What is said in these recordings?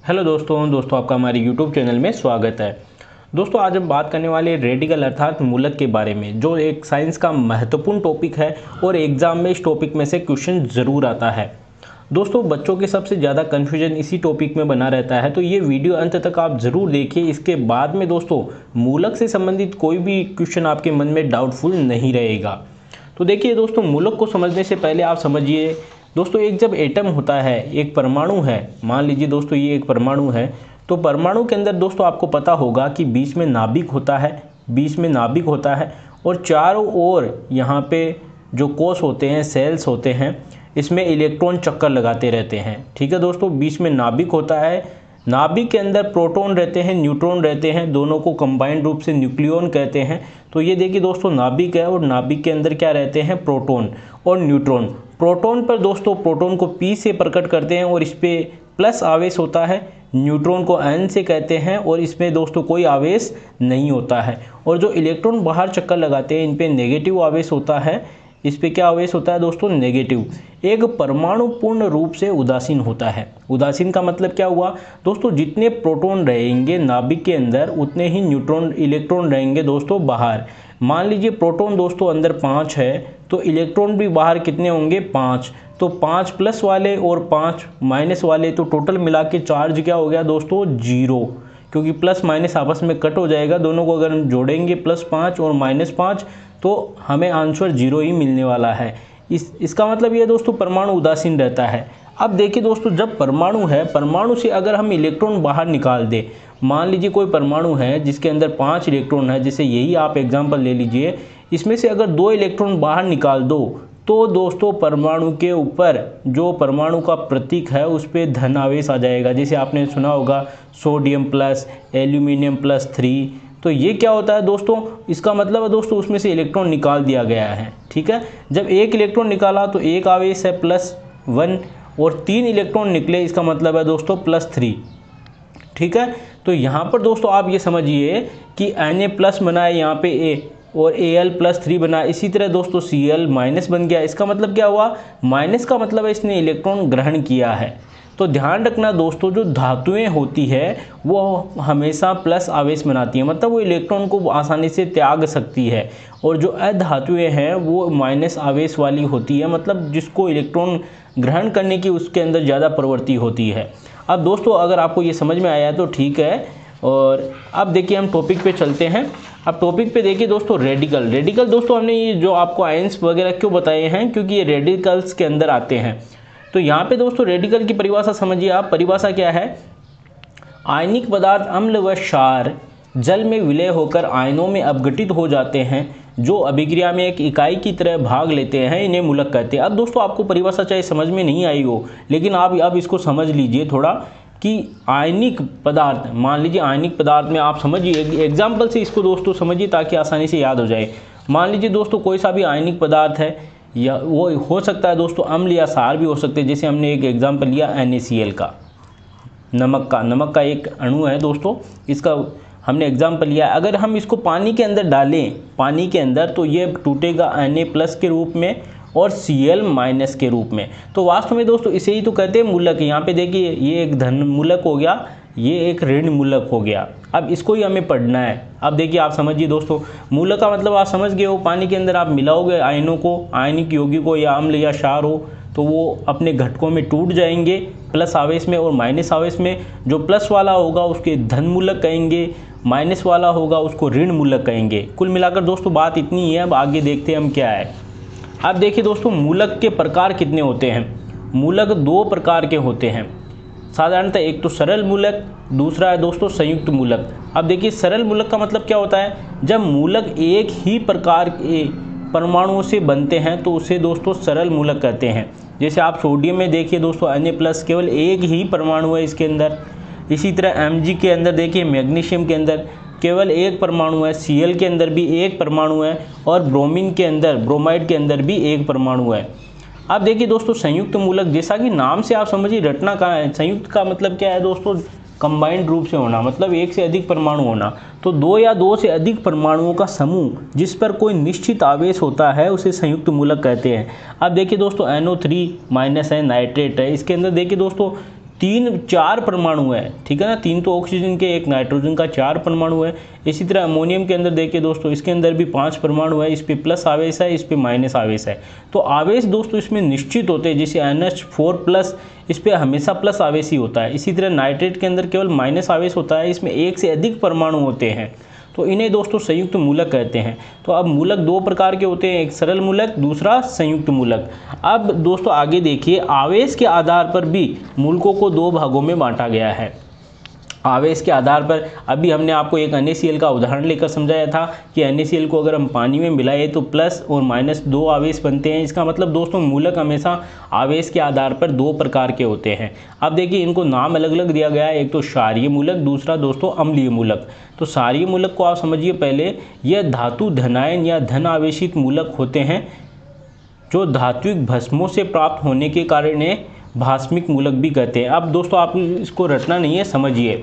Hello दोस्तों आपका हमारे यूट्यूब चैनल में स्वागत है। दोस्तों आज हम बात करने वाले रेडिकल अर्थात मूलक के बारे में, जो एक साइंस का महत्वपूर्ण टॉपिक है और एग्जाम में इस टॉपिक में से क्वेश्चन ज़रूर आता है। दोस्तों बच्चों के सबसे ज़्यादा कन्फ्यूजन इसी टॉपिक में बना रहता है, तो ये वीडियो अंत तक आप ज़रूर देखिए। इसके बाद में दोस्तों मूलक से संबंधित कोई भी क्वेश्चन आपके मन में डाउटफुल नहीं रहेगा। तो देखिए दोस्तों, मूलक को समझने से पहले आप समझिए दोस्तों, एक जब एटम होता है, एक परमाणु है, मान लीजिए दोस्तों ये एक परमाणु है, तो परमाणु के अंदर दोस्तों आपको पता होगा कि बीच में नाभिक होता है, और चारों ओर यहाँ पे जो कोष होते हैं, सेल्स होते हैं, इसमें इलेक्ट्रॉन चक्कर लगाते रहते हैं। ठीक है दोस्तों, बीच में नाभिक होता है, नाभिक के अंदर प्रोटॉन रहते हैं, न्यूट्रॉन रहते हैं, दोनों को कंबाइंड रूप से न्यूक्लियॉन कहते हैं। तो ये देखिए दोस्तों, नाभिक है और नाभिक के अंदर क्या रहते हैं, प्रोटॉन और न्यूट्रॉन। प्रोटॉन पर दोस्तों प्रोटॉन को P से प्रकट करते हैं और इस पर प्लस आवेश होता है, न्यूट्रॉन को N से कहते हैं और इसमें दोस्तों कोई आवेश नहीं होता है। और जो इलेक्ट्रॉन बाहर चक्कर लगाते हैं, इन पे नेगेटिव आवेश होता है, इस पे क्या आवेश होता है दोस्तों, नेगेटिव। एक परमाणु पूर्ण रूप से उदासीन होता है। उदासीन का मतलब क्या हुआ दोस्तों, जितने प्रोटॉन रहेंगे नाभिक के अंदर उतने ही न्यूट्रॉन इलेक्ट्रॉन रहेंगे दोस्तों बाहर। मान लीजिए प्रोटॉन दोस्तों अंदर 5 है, तो इलेक्ट्रॉन भी बाहर कितने होंगे, 5। तो 5 प्लस वाले और 5 माइनस वाले, तो टोटल मिला के चार्ज क्या हो गया दोस्तों, 0। क्योंकि प्लस माइनस आपस में कट हो जाएगा, दोनों को अगर हम जोड़ेंगे +5 और -5 तो हमें आंसर 0 ही मिलने वाला है। इसका मतलब ये दोस्तों परमाणु उदासीन रहता है। अब देखिए दोस्तों, जब परमाणु है, परमाणु से अगर हम इलेक्ट्रॉन बाहर निकाल दें, मान लीजिए कोई परमाणु है जिसके अंदर 5 इलेक्ट्रॉन है, जैसे यही आप एग्जाम्पल ले लीजिए, इसमें से अगर 2 इलेक्ट्रॉन बाहर निकाल दो तो दोस्तों परमाणु के ऊपर जो परमाणु का प्रतीक है उस पर धन आवेश आ जाएगा। जैसे आपने सुना होगा सोडियम प्लस, एल्यूमिनियम +3। तो ये क्या होता है दोस्तों, इसका मतलब है दोस्तों उसमें से इलेक्ट्रॉन निकाल दिया गया है। ठीक है, जब एक इलेक्ट्रॉन निकाला तो एक आवेश है +1 और 3 इलेक्ट्रॉन निकले, इसका मतलब है दोस्तों +3। ठीक है, तो यहाँ पर दोस्तों आप ये समझिए कि Na+ बना है यहाँ पे A और Al+3 बना। इसी तरह दोस्तों Cl- बन गया। इसका मतलब क्या हुआ, माइनस का मतलब है इसने इलेक्ट्रॉन ग्रहण किया है। तो ध्यान रखना दोस्तों, जो धातुएं होती है वो हमेशा प्लस आवेश बनाती है, मतलब वो इलेक्ट्रॉन को आसानी से त्याग सकती है, और जो अधातुएं हैं वो माइनस आवेश वाली होती है, मतलब जिसको इलेक्ट्रॉन ग्रहण करने की उसके अंदर ज़्यादा प्रवृत्ति होती है। अब दोस्तों अगर आपको ये समझ में आया तो ठीक है, और अब देखिए हम टॉपिक पे चलते हैं। अब टॉपिक पे देखिए दोस्तों, रेडिकल दोस्तों हमने ये जो आपको आयंस वगैरह क्यों बताए हैं, क्योंकि ये रेडिकल्स के अंदर आते हैं। तो यहाँ पे दोस्तों रेडिकल की परिभाषा समझिए आप। परिभाषा क्या है, आयनिक पदार्थ अम्ल व क्षार जल में विलय होकर आयनों में अपघटित हो जाते हैं, जो अभिक्रिया में एक इकाई की तरह भाग लेते हैं, इन्हें मूलक कहते हैं। अब दोस्तों आपको परिभाषा चाहे समझ में नहीं आई हो, लेकिन आप अब इसको समझ लीजिए थोड़ा कि आयनिक पदार्थ, मान लीजिए आयनिक पदार्थ में आप समझिए, एग्जाम्पल से इसको दोस्तों समझिए ताकि आसानी से याद हो जाए। मान लीजिए दोस्तों कोई सा भी आयनिक पदार्थ है, या वो हो सकता है दोस्तों अम्ल या क्षार भी हो सकते हैं। जैसे हमने एक एग्जाम्पल लिया NaCl का, नमक का एक अणु है दोस्तों, इसका हमने एग्जाम्पल लिया। अगर हम इसको पानी के अंदर डालें, पानी के अंदर, तो ये टूटेगा Na+ के रूप में और Cl- के रूप में। तो वास्तव में दोस्तों इसे ही तो कहते हैं मूलक। यहाँ पे देखिए ये एक धन मूलक हो गया, ये एक ऋण मूलक हो गया। अब इसको ही हमें पढ़ना है। अब देखिए आप समझिए दोस्तों, मूलक का मतलब आप समझ गए हो, पानी के अंदर आप मिलाओगे आयनों को, आयनिक यौगिक को, या अम्ल या क्षार हो, तो वो अपने घटकों में टूट जाएंगे प्लस आवेश में और माइनस आवेश में। जो प्लस वाला होगा उसके धन मूलक कहेंगे, माइनस वाला होगा उसको ऋण मूलक कहेंगे। कुल मिलाकर दोस्तों बात इतनी ही है। अब आगे देखते हैं हम क्या है। अब देखिए दोस्तों, मूलक के प्रकार कितने होते हैं। मूलक 2 प्रकार के होते हैं साधारणतः, एक तो सरल मूलक, दूसरा है दोस्तों संयुक्त मूलक। अब देखिए सरल मूलक का मतलब क्या होता है, जब मूलक एक ही प्रकार के परमाणुओं से बनते हैं तो उसे दोस्तों सरल मूलक कहते हैं। जैसे आप सोडियम में देखिए दोस्तों Na+ केवल एक ही परमाणु है इसके अंदर। इसी तरह Mg के अंदर देखिए, मैग्नीशियम के अंदर केवल एक परमाणु है, Cl के अंदर भी एक परमाणु है, और ब्रोमीन के अंदर, ब्रोमाइड के अंदर भी एक परमाणु है। अब देखिए दोस्तों संयुक्त मूलक, जैसा कि नाम से आप समझिए रटना कहाँ है। संयुक्त का मतलब क्या है दोस्तों, कंबाइंड रूप से होना, मतलब एक से अधिक परमाणु होना। तो 2 या 2 से अधिक परमाणुओं का समूह जिस पर कोई निश्चित आवेश होता है उसे संयुक्त मूलक कहते हैं। अब देखिए दोस्तों NO3- है, नाइट्रेट है, इसके अंदर देखिए दोस्तों चार परमाणु है, ठीक है ना, 3 तो ऑक्सीजन के, 1 नाइट्रोजन का, 4 परमाणु है। इसी तरह अमोनियम के अंदर देखिए दोस्तों, इसके अंदर भी 5 परमाणु है, इस पे प्लस आवेश है, इस पे माइनस आवेश है। तो आवेश दोस्तों इसमें निश्चित होते हैं, जैसे NH4+, इस पे हमेशा प्लस आवेश ही होता है। इसी तरह नाइट्रेट के अंदर केवल माइनस आवेश होता है, इसमें 1 से अधिक परमाणु होते हैं, तो इन्हें दोस्तों संयुक्त मूलक कहते हैं। तो अब मूलक 2 प्रकार के होते हैं, एक सरल मूलक, दूसरा संयुक्त मूलक। अब दोस्तों आगे देखिए, आवेश के आधार पर भी मूलकों को 2 भागों में बांटा गया है। आवेश के आधार पर अभी हमने आपको एक NaCl का उदाहरण लेकर समझाया था कि NaCl को अगर हम पानी में मिलाए तो प्लस और माइनस 2 आवेश बनते हैं। इसका मतलब दोस्तों मूलक हमेशा आवेश के आधार पर 2 प्रकार के होते हैं। अब देखिए इनको नाम अलग अलग दिया गया है, एक तो क्षारीय मूलक, दूसरा दोस्तों अम्लीय मूलक। तो क्षारीय मूलक को आप समझिए पहले, यह धातु धनायन या धन आवेशित मूलक होते हैं, जो धात्विक भस्मों से प्राप्त होने के कारण भास्मिक मूलक भी कहते हैं। अब दोस्तों आप इसको रटना नहीं है, समझिए।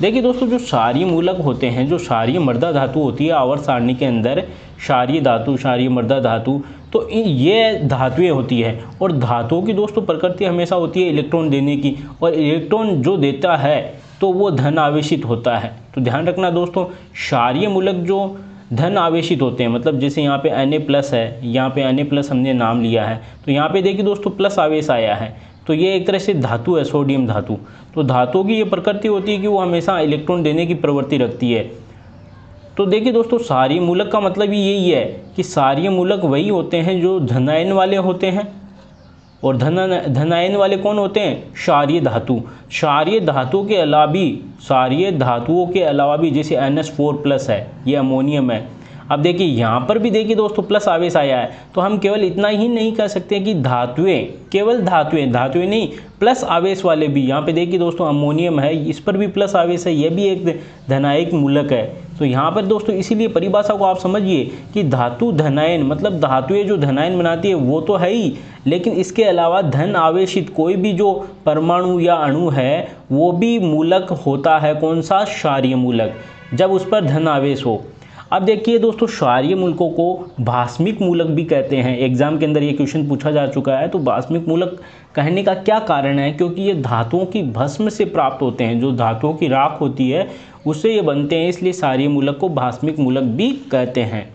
देखिए दोस्तों, जो क्षारीय मूलक होते हैं, जो क्षारीय मृदा धातु होती है आवर्त सारणी के अंदर, क्षारीय धातु, क्षारीय मृदा धातु, तो ये धातुएं होती है। और धातुओं की दोस्तों प्रकृति हमेशा होती है इलेक्ट्रॉन देने की, और इलेक्ट्रॉन जो देता है तो वो धन आवेशित होता है। तो ध्यान रखना दोस्तों, क्षारीय मूलक जो धन आवेशित होते हैं, मतलब जैसे यहाँ पे Na+ है, यहाँ पे Na+ हमने नाम लिया है, तो यहाँ पे देखिए दोस्तों प्लस आवेश आया है, तो ये एक तरह से धातु है, सोडियम धातु। तो धातुओं की ये प्रकृति होती है कि वो हमेशा इलेक्ट्रॉन देने की प्रवृत्ति रखती है। तो देखिए दोस्तों, क्षारीय मूलक का मतलब ही यही है कि क्षारीय मूलक वही होते हैं जो धनायन वाले होते हैं। और धनायन वाले कौन होते हैं? क्षारीय धातु। क्षारीय धातुओं के अलावा भी, क्षारीय धातुओं के अलावा भी, जैसे NH4+ है, ये अमोनियम है। अब देखिए यहाँ पर भी देखिए दोस्तों प्लस आवेश आया है, तो हम केवल इतना ही नहीं कह सकते कि धातुएं, केवल धातुएं नहीं, प्लस आवेश वाले भी। यहाँ पे देखिए दोस्तों अमोनियम है, इस पर भी प्लस आवेश है, यह भी एक धनायक मूलक है। तो यहाँ पर दोस्तों इसीलिए परिभाषा को आप समझिए कि धातु धनायन, मतलब धातुएं जो धनायन बनाती है वो तो है ही, लेकिन इसके अलावा धन आवेशित कोई भी जो परमाणु या अणु है वो भी मूलक होता है। कौन सा? क्षारीय मूलक, जब उस पर धन आवेश हो। अब देखिए दोस्तों, क्षारीय मूलकों को भास्मिक मूलक भी कहते हैं। एग्जाम के अंदर ये क्वेश्चन पूछा जा चुका है। तो भास्मिक मूलक कहने का क्या कारण है? क्योंकि ये धातुओं की भस्म से प्राप्त होते हैं, जो धातुओं की राख होती है उससे ये बनते हैं, इसलिए क्षारीय मूलक को भास्मिक मूलक भी कहते हैं।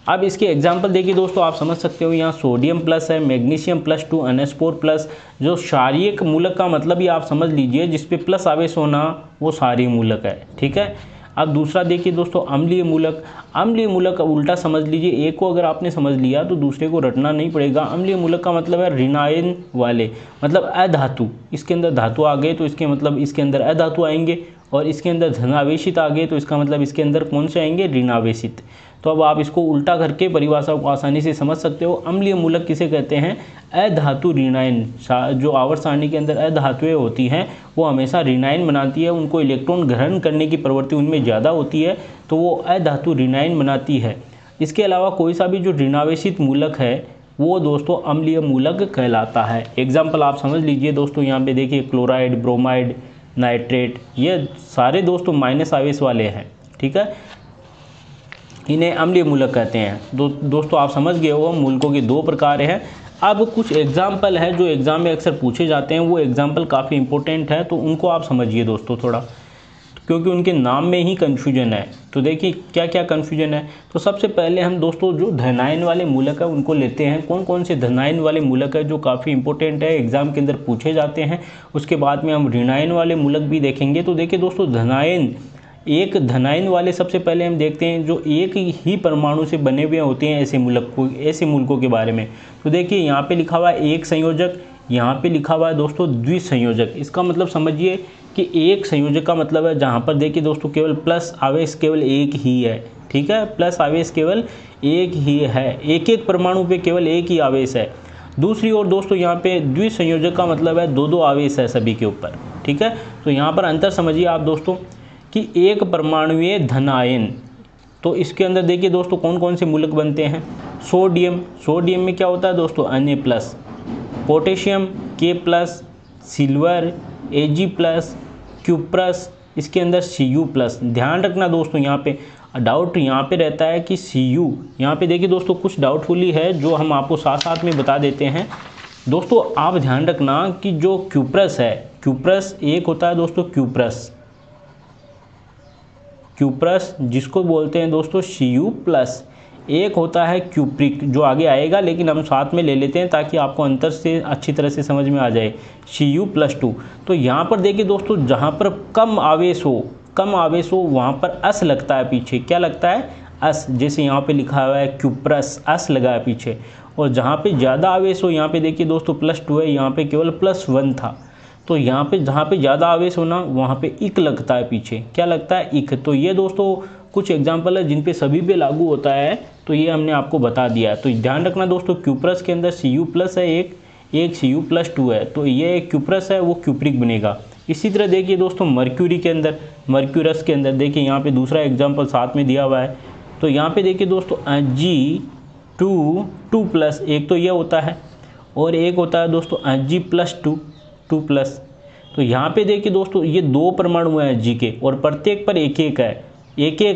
अब इसके एग्जाम्पल देखिए दोस्तों, आप समझ सकते हो, यहाँ सोडियम प्लस है, मैग्नीशियम +2, NH4+। जो क्षारीय मूलक का मतलब ही आप समझ लीजिए, जिसपे प्लस आवेश होना वो क्षारीय मूलक है, ठीक है। अब दूसरा देखिए दोस्तों, अम्लीय मूलक। अम्लीय मूलक का उल्टा समझ लीजिए, एक को अगर आपने समझ लिया तो दूसरे को रटना नहीं पड़ेगा। अम्लीय मूलक का मतलब है ऋणायन वाले, मतलब अधातु। इसके अंदर धातु आ गए तो इसके मतलब इसके अंदर अधातु आएंगे, और इसके अंदर धनावेशित आ गए तो इसका मतलब इसके अंदर कौन से आएंगे? ऋणावेशित। तो अब आप इसको उल्टा करके परिभाषा को आसानी से समझ सकते हो। अम्लीय मूलक किसे कहते हैं? अधातु ऋणायन। जो आवर्त सारणी के अंदर अधातुएं होती हैं वो हमेशा ऋणायन बनाती है, उनको इलेक्ट्रॉन ग्रहण करने की प्रवृत्ति उनमें ज़्यादा होती है, तो वो अधातु ऋणायन बनाती है। इसके अलावा कोई सा भी जो ऋणावेशित मूलक है वो दोस्तों अम्लीय मूलक कहलाता है। एग्जाम्पल आप समझ लीजिए दोस्तों, यहाँ पे देखिए क्लोराइड, ब्रोमाइड, नाइट्रेट, ये सारे दोस्तों माइनस आवेश वाले हैं, ठीक है, इन्हें अम्लीय मूलक कहते हैं। दोस्तों आप समझ गए हो, मूलकों के 2 प्रकार हैं। अब कुछ एग्जाम्पल है जो एग्जाम में अक्सर पूछे जाते हैं, वो एग्जाम्पल काफ़ी इंपॉर्टेंट है, तो उनको आप समझिए दोस्तों थोड़ा, क्योंकि उनके नाम में ही कन्फ्यूजन है। तो देखिए क्या क्या कन्फ्यूजन है। तो सबसे पहले हम दोस्तों जो धनायन वाले मूलक है उनको लेते हैं। कौन कौन से धनायन वाले मूलक है जो काफ़ी इंपॉर्टेंट है, एग्जाम के अंदर पूछे जाते हैं। उसके बाद में हम ऋणायन वाले मूलक भी देखेंगे। तो देखिए दोस्तों, एक धनायन वाले सबसे पहले हम देखते हैं जो एक ही परमाणु से बने हुए होते हैं, ऐसे मूलकों के बारे में। तो देखिए यहाँ पे लिखा हुआ है एक संयोजक, यहाँ पे लिखा हुआ है दोस्तों द्विसंयोजक। इसका मतलब समझिए कि एक संयोजक का मतलब है जहाँ पर देखिए दोस्तों केवल प्लस आवेश केवल एक ही है, ठीक है, प्लस आवेश केवल एक ही है, एक परमाणु पे केवल एक ही आवेश है। दूसरी ओर दोस्तों यहाँ पे द्विसंयोजक का मतलब है 2 आवेश है सभी के ऊपर, ठीक है। तो यहाँ पर अंतर समझिए आप दोस्तों कि एक परमाणुीय धनायन। तो इसके अंदर देखिए दोस्तों कौन कौन से मूलक बनते हैं। सोडियम में क्या होता है दोस्तों? Na+, potassium K+, silver Ag+, cuprous इसके अंदर Cu+। ध्यान रखना दोस्तों, यहाँ पे डाउट यहाँ पे रहता है कि Cu, यहाँ पे देखिए दोस्तों कुछ डाउटफुली है जो हम आपको साथ साथ में बता देते हैं। दोस्तों आप ध्यान रखना कि जो क्यूप्रस है, क्यूप्रस एक होता है दोस्तों क्यूप्रस, क्यूप्रस जिसको बोलते हैं दोस्तों Cu प्लस, एक होता है क्यूप्रिक जो आगे आएगा, लेकिन हम साथ में ले लेते हैं ताकि आपको अंतर से अच्छी तरह से समझ में आ जाए, Cu+2। तो यहाँ पर देखिए दोस्तों, जहाँ पर कम आवेश हो वहाँ पर अस लगता है पीछे, क्या लगता है, अस, जैसे यहाँ पे लिखा हुआ है क्यूप्रस, अस लगा है पीछे। और जहाँ पे ज़्यादा आवेश हो, यहाँ पे देखिए दोस्तों +2 है, यहाँ पे केवल +1 था, तो यहाँ पे जहाँ पे ज़्यादा आवेश होना वहाँ पे इक लगता है पीछे, क्या लगता है, इक। तो ये दोस्तों कुछ एग्जाम्पल है जिन पे सभी पे लागू होता है, तो ये हमने आपको बता दिया है। तो ध्यान रखना दोस्तों, क्यूप्रस के अंदर Cu+ है, एक Cu+2 है, तो ये क्यूप्रस है वो क्यूप्रिक बनेगा। इसी तरह देखिए दोस्तों मर्क्यूरी के अंदर, मर्क्यूरस के अंदर देखिए यहाँ पे दूसरा एग्जाम्पल साथ में दिया हुआ है। तो यहाँ पे देखिए दोस्तों Ag2+, एक तो ये होता है और एक होता है दोस्तों Ag+2, 2+। तो यहाँ पे देखिए दोस्तों ये 2 परमाणु हैं Ag के और प्रत्येक पर एक एक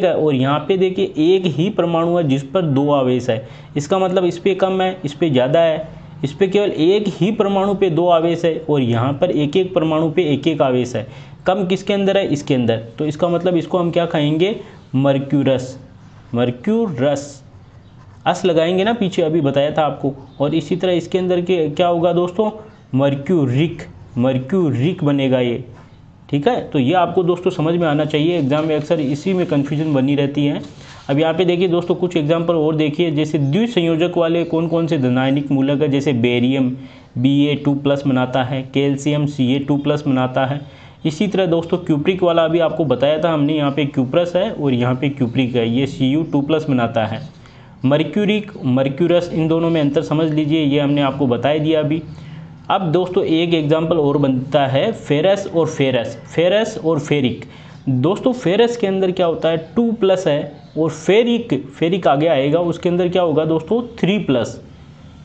है, और यहाँ पे देखिए एक ही परमाणु है जिस पर 2 आवेश है। इसका मतलब इस पे कम है, इस पे ज़्यादा है, इस पे केवल एक ही परमाणु पे 2 आवेश है और यहाँ पर एक एक परमाणु पे एक एक आवेश है। कम किसके अंदर है, इसके अंदर। तो इसका मतलब इसको हम क्या कहेंगे, मर्क्यूरस, अस लगाएंगे ना पीछे, अभी बताया था आपको। और इसी तरह इसके अंदर के क्या होगा दोस्तों, मर्क्यूरिक बनेगा ये, ठीक है। तो ये आपको दोस्तों समझ में आना चाहिए, एग्जाम में अक्सर इसी में कन्फ्यूजन बनी रहती है। अब यहाँ पे देखिए दोस्तों कुछ एग्जाम्पल और देखिए, जैसे द्विसंयोजक वाले कौन कौन से धनायनिक मूलक है, जैसे बेरियम Ba2+ बनाता है, कैल्शियम Ca2+ बनाता है। इसी तरह दोस्तों क्यूप्रिक वाला अभी आपको बताया था हमने, यहाँ पे क्यूप्रस है और यहाँ पे क्यूप्रिक है, ये Cu2+ बनाता है। मर्क्यूरस, इन दोनों में अंतर समझ लीजिए, ये हमने आपको बता दिया अभी। अब दोस्तों एक एग्जाम्पल और बनता है फेरस और फेरिक। दोस्तों फेरस के अंदर क्या होता है, 2+ है, और फेरिक आगे आएगा, उसके अंदर क्या होगा दोस्तों 3+।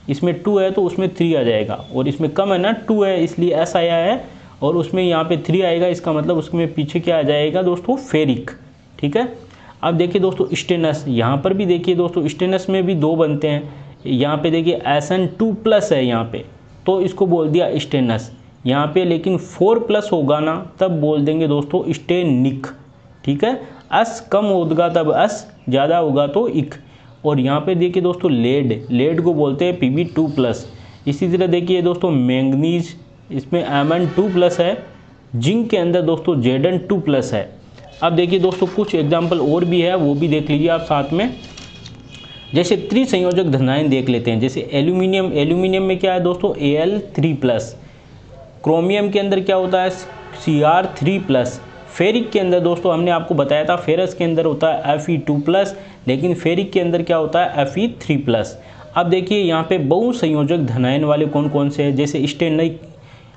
इसमें 2 है तो उसमें 3 आ जाएगा, और इसमें कम है ना, 2 है इसलिए S आया है, और उसमें यहाँ पे 3 आएगा, इसका मतलब उसमें पीछे क्या आ जाएगा दोस्तों, फेरिक, ठीक है। अब देखिए दोस्तों स्टेनस, यहाँ पर भी देखिए दोस्तों स्टेनस में भी 2 बनते हैं। यहाँ पे देखिए Sn2+ है यहाँ पे, तो इसको बोल दिया स्टेनस। यहाँ पे लेकिन 4+ होगा ना, तब बोल देंगे दोस्तों स्टेनिक, ठीक है। अस कम होगा तब अस, ज़्यादा होगा तो इक। और यहाँ पे देखिए दोस्तों लेड को बोलते हैं Pb2+। इसी तरह देखिए दोस्तों मैंगनीज, इसमें Mn2+ है। जिंक के अंदर दोस्तों Zn2+ है। अब देखिए दोस्तों कुछ एग्जाम्पल और भी है, वो भी देख लीजिए आप साथ में। जैसे त्रिसंयोजक धनायन देख लेते हैं, जैसे एल्यूमिनियम में क्या है दोस्तों Al3+। क्रोमियम के अंदर क्या होता है Cr3+। फेरिक के अंदर दोस्तों हमने आपको बताया था, फेरस के अंदर होता है Fe2+, लेकिन फेरिक के अंदर क्या होता है Fe3+। अब देखिए यहाँ पे बहुसंयोजक धनायन वाले कौन कौन से हैं, जैसे स्टेनिक,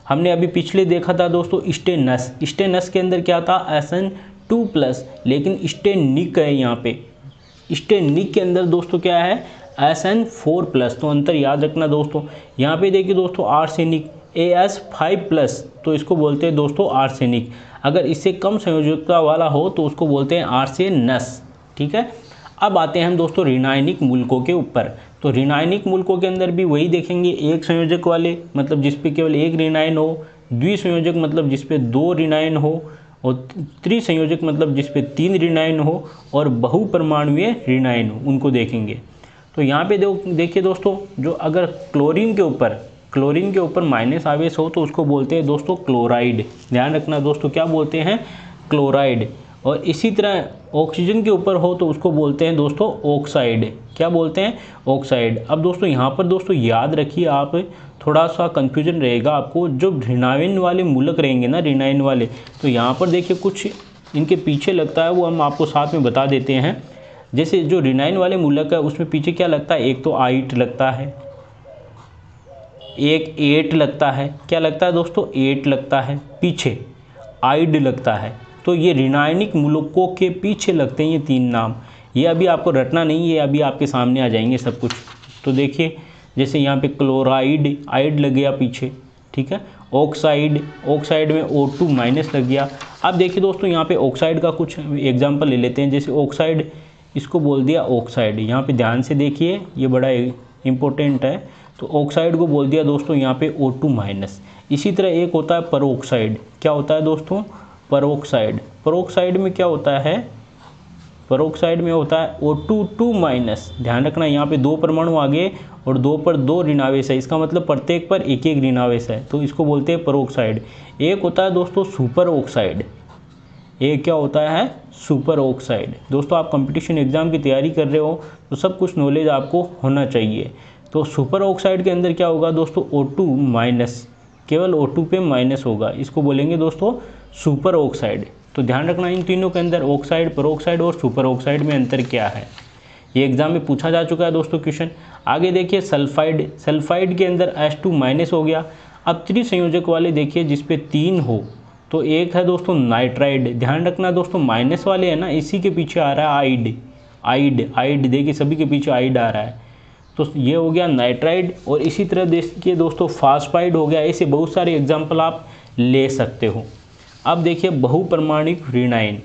हमने अभी पिछले देखा था दोस्तों स्टेनस के अंदर क्या था Sn2+, लेकिन स्टेनिक है यहाँ पे, स्टेनिक के अंदर दोस्तों क्या है Sn4+। तो अंतर याद रखना दोस्तों। यहाँ पे देखिए दोस्तों आर्सेनिक As5+, तो इसको बोलते हैं दोस्तों आर्सेनिक। अगर इससे कम संयोजकता वाला हो तो उसको बोलते हैं आर्सेनस, ठीक है। अब आते हैं हम दोस्तों ऋणायनिक मूलकों के ऊपर। तो ऋणायनिक मूलकों के अंदर भी वही देखेंगे, एक संयोजक वाले मतलब जिस पे केवल एक ऋणायन हो, द्विसंयोजक मतलब जिस पे 2 ऋणायन हो, और त्रिसंयोजक मतलब जिस पे 3 ऋणायन हो, और बहुपरमाणुवीय ऋणायन हो, उनको देखेंगे। तो यहाँ पे देखिए दोस्तों, जो अगर क्लोरीन के ऊपर माइनस आवेश हो तो उसको बोलते हैं दोस्तों क्लोराइड। ध्यान रखना दोस्तों, क्या बोलते हैं, क्लोराइड। और इसी तरह ऑक्सीजन के ऊपर हो तो उसको बोलते हैं दोस्तों ऑक्साइड। क्या बोलते हैं, ऑक्साइड। अब दोस्तों यहाँ पर दोस्तों याद रखिए, आप थोड़ा सा कंफ्यूजन रहेगा आपको, जो ऋणायन वाले मूलक रहेंगे ना, ऋणायन वाले, तो यहाँ पर देखिए कुछ इनके पीछे लगता है, वो हम आपको साथ में बता देते हैं। जैसे जो ऋणायन वाले मूलक है उसमें पीछे क्या लगता है, एक तो आइट लगता है, एक एट लगता है, क्या लगता है दोस्तों, एट लगता है, पीछे आइड लगता है। तो ये ऋणायनिक मूलकों के पीछे लगते हैं ये 3 नाम। ये अभी आपको रटना नहीं, ये अभी आपके सामने आ जाएंगे सब कुछ। तो देखिए जैसे यहाँ पे क्लोराइड, आइड लग गया पीछे, ठीक है। ऑक्साइड में O2- लग गया। अब देखिए दोस्तों यहाँ पे ऑक्साइड का कुछ एग्जाम्पल ले लेते हैं। जैसे ऑक्साइड, इसको बोल दिया ऑक्साइड। यहाँ पे ध्यान से देखिए, ये बड़ा इम्पोर्टेंट है। तो ऑक्साइड को बोल दिया दोस्तों यहाँ पे O2 माइनस। इसी तरह एक होता है परोक्साइड। क्या होता है दोस्तों? परोक्साइड। परोक्साइड में क्या होता है? परोक्साइड में होता है O2 माइनस। ध्यान रखना यहाँ पे 2 परमाणु आगे और 2 पर 2 ऋणावेश है, इसका मतलब प्रत्येक पर एक एक ऋणावेश है, तो इसको बोलते हैं परोक्साइड। एक होता है दोस्तों सुपर ऑक्साइड। एक क्या होता है? Super oxide. दोस्तों आप कंपटीशन एग्जाम की तैयारी कर रहे हो तो सब कुछ नॉलेज आपको होना चाहिए। तो सुपर ऑक्साइड के अंदर क्या होगा दोस्तों? O2 माइनस, केवल O2 पे माइनस होगा, इसको बोलेंगे दोस्तों सुपर ऑक्साइड। तो ध्यान रखना इन तीनों के अंदर ऑक्साइड, परोक्साइड और सुपर ऑक्साइड में अंतर क्या है, ये एग्जाम में पूछा जा चुका है दोस्तों क्वेश्चन। आगे देखिए सल्फाइड। सल्फाइड के अंदर H2 माइनस हो गया। अब त्रिसंयोजक वाले देखिए जिसपे 3 हो, तो एक है दोस्तों नाइट्राइड। ध्यान रखना दोस्तों माइनस वाले है ना, इसी के पीछे आ रहा है आइड। आइड आइड देखिए सभी के पीछे आइड आ रहा है, तो ये हो गया नाइट्राइड। और इसी तरह देखिए दोस्तों फास्फाइड हो गया। ऐसे बहुत सारे एग्जाम्पल आप ले सकते हो। अब देखिए बहुपरमाणुक ऋणायन,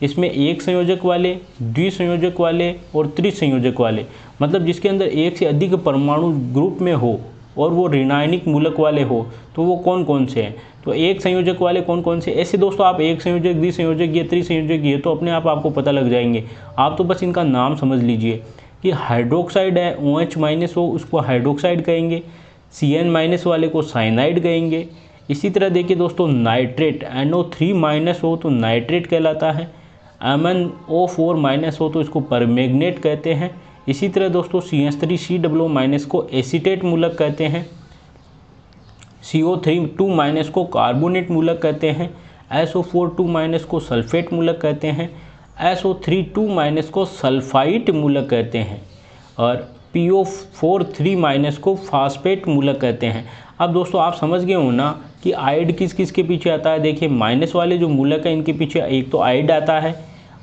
इसमें एक संयोजक वाले, द्विसंयोजक वाले और त्रिसंयोजक वाले, मतलब जिसके अंदर एक से अधिक परमाणु ग्रुप में हो और वो ऋणायनिक मूलक वाले हो, तो वो कौन कौन से हैं? तो एक संयोजक वाले कौन कौन से? ऐसे दोस्तों आप एक संयोजक, द्विसंयोजक, ये त्रिसंयोजक, ये तो अपने आप आपको पता लग जाएंगे। आप तो बस इनका नाम समझ लीजिए कि हाइड्रोक्साइड है, OH माइनस हो उसको हाइड्रोक्साइड कहेंगे, Cn माइनस वाले को साइनाइड कहेंगे। इसी तरह देखिए दोस्तों नाइट्रेट, NO3 माइनस हो तो नाइट्रेट कहलाता है, MnO4 माइनस हो तो इसको परमैंगनेट कहते हैं। इसी तरह दोस्तों CH3COO माइनस को एसीटेट मूलक कहते हैं, CO3 माइनस को कार्बोनेट मूलक कहते हैं, SO4 माइनस को सल्फेट मूलक कहते हैं, SO3 माइनस को सल्फाइट मूलक कहते हैं और PO4 माइनस को फास्फेट मूलक कहते हैं। अब दोस्तों आप समझ गए हो ना कि आइड किस किस के पीछे आता है। देखिए माइनस वाले जो मूलक है इनके पीछे एक तो आइड आता है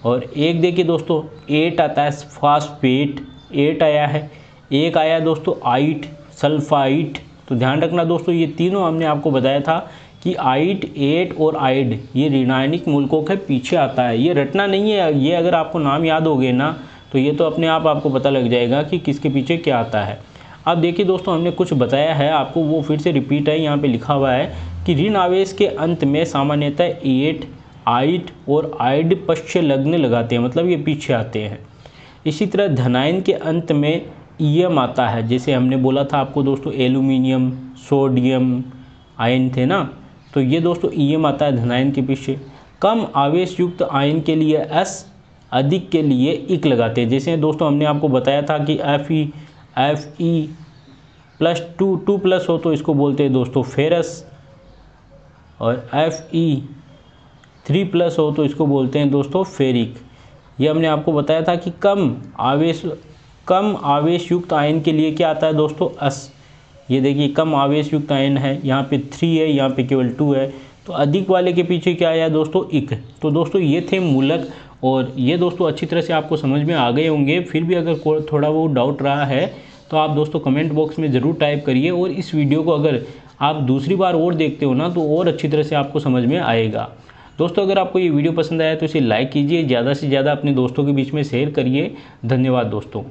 और एक देखिए दोस्तों 8 आता है फास्फेट, 8 आया है, एक आया दोस्तों आइट, सल्फाइट। तो ध्यान रखना दोस्तों ये तीनों हमने आपको बताया था कि आइट, 8 और आइड ये ऋणायनिक मूलकों के पीछे आता है। ये रटना नहीं है, ये अगर आपको नाम याद हो गए ना तो ये तो अपने आप आपको पता लग जाएगा कि किसके पीछे क्या आता है। अब देखिए दोस्तों हमने कुछ बताया है आपको, वो फिर से रिपीट है। यहाँ पे लिखा हुआ है कि ऋण आवेश के अंत में सामान्यतः 8, आइट और आइड पश्च लग्न लगाते हैं, मतलब ये पीछे आते हैं। इसी तरह धनायन के अंत में ईएम आता है, जैसे हमने बोला था आपको दोस्तों एल्यूमिनियम, सोडियम आयन थे ना, तो ये दोस्तों ईएम आता है धनायन के पीछे। कम आवेश युक्त आयन के लिए एस, अधिक के लिए इक लगाते हैं। जैसे दोस्तों हमने आपको बताया था कि Fe प्लस 2 प्लस हो तो इसको बोलते हैं दोस्तों फेरस, और Fe3 प्लस हो तो इसको बोलते हैं दोस्तों फेरिक। ये हमने आपको बताया था कि कम आवेश युक्त आयन के लिए क्या आता है दोस्तों? अस। ये देखिए कम आवेश युक्त आयन है, यहाँ पे 3 है, यहाँ पे केवल 2 है, तो अधिक वाले के पीछे क्या आया दोस्तों? इक। तो दोस्तों ये थे मूलक, और ये दोस्तों अच्छी तरह से आपको समझ में आ गए होंगे। फिर भी अगर थोड़ा वो डाउट रहा है तो आप दोस्तों कमेंट बॉक्स में ज़रूर टाइप करिए, और इस वीडियो को अगर आप दूसरी बार और देखते हो ना तो और अच्छी तरह से आपको समझ में आएगा। दोस्तों अगर आपको ये वीडियो पसंद आया तो इसे लाइक कीजिए, ज़्यादा से ज़्यादा अपने दोस्तों के बीच में शेयर करिए। धन्यवाद दोस्तों।